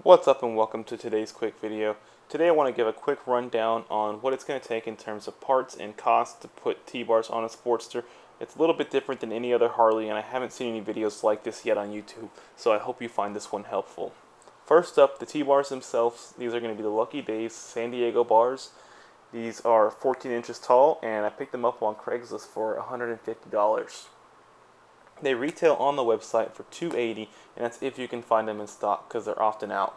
What's up and welcome to today's quick video. Today I want to give a quick rundown on what it's going to take in terms of parts and cost to put T-bars on a Sportster. It's a little bit different than any other Harley and I haven't seen any videos like this yet on YouTube, so I hope you find this one helpful. First up, the T-bars themselves. These are going to be the Lucky Days San Diego bars. These are 14 inches tall and I picked them up on Craigslist for $150. They retail on the website for $280, and that's if you can find them in stock because they're often out.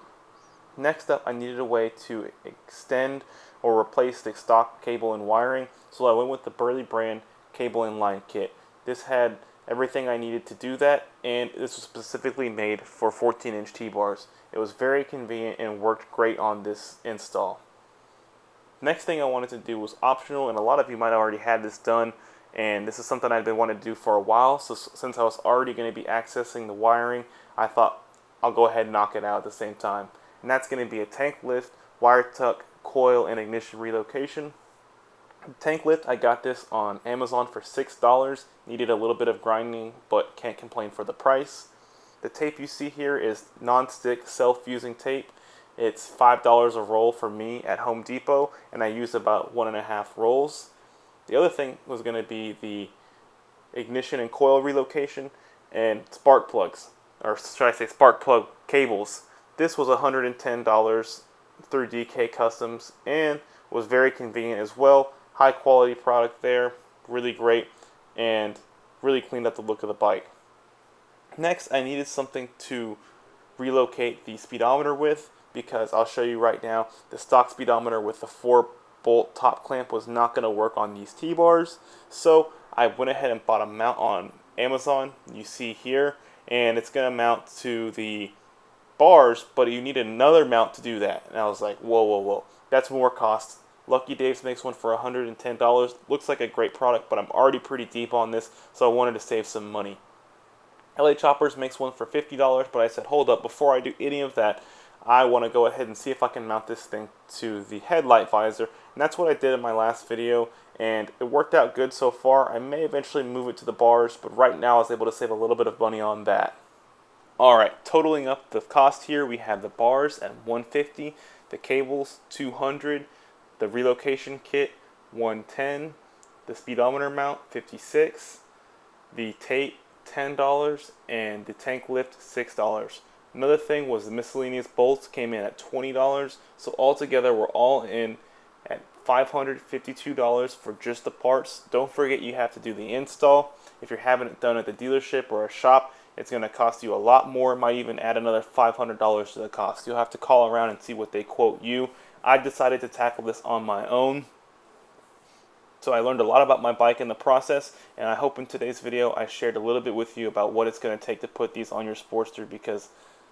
Next up, I needed a way to extend or replace the stock cable and wiring, so I went with the Burley brand cable and line kit. This had everything I needed to do that, and this was specifically made for 14-inch T-bars. It was very convenient and worked great on this install. Next thing I wanted to do was optional, and a lot of you might have already had this done, and this is something I've been wanting to do for a while, so since I was already going to be accessing the wiring, I thought I'll go ahead and knock it out at the same time. And that's going to be a tank lift, wire tuck, coil, and ignition relocation. The tank lift, I got this on Amazon for $6. Needed a little bit of grinding, but can't complain for the price. The tape you see here is non-stick self-fusing tape. It's $5 a roll for me at Home Depot, and I use about 1.5 rolls. The other thing was going to be the ignition and coil relocation and spark plugs, or should I say spark plug cables. This was $110 through DK Customs and was very convenient as well. High quality product there, really great, and really cleaned up the look of the bike. Next, I needed something to relocate the speedometer with, because I'll show you right now, the stock speedometer with the 4-bolt top clamp was not going to work on these T-bars, so I went ahead and bought a mount on Amazon, you see here, and it's going to mount to the bars, but you need another mount to do that. And I was like, whoa, that's more cost. Lucky Dave's makes one for $110. Looks like a great product, but I'm already pretty deep on this, so I wanted to save some money. LA Choppers makes one for $50, but I said, hold up, before I do any of that, I want to go ahead and see if I can mount this thing to the headlight visor, and that's what I did in my last video, and it worked out good so far. I may eventually move it to the bars, but right now I was able to save a little bit of money on that. Alright, totaling up the cost here, we have the bars at $150, the cables $200, the relocation kit $110, the speedometer mount $56, the tape $10, and the tank lift $6. Another thing was the miscellaneous bolts came in at $20, so altogether we're all in at $552 for just the parts. Don't forget you have to do the install. If you're having it done at the dealership or a shop, it's going to cost you a lot more. It might even add another $500 to the cost. You'll have to call around and see what they quote you. I decided to tackle this on my own. So I learned a lot about my bike in the process, and I hope in today's video I shared a little bit with you about what it's going to take to put these on your Sportster, because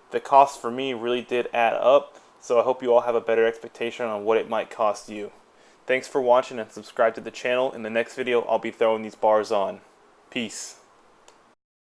the cost for me really did add up. So I hope you all have a better expectation on what it might cost you. Thanks for watching and subscribe to the channel. In the next video I'll be throwing these bars on. Peace.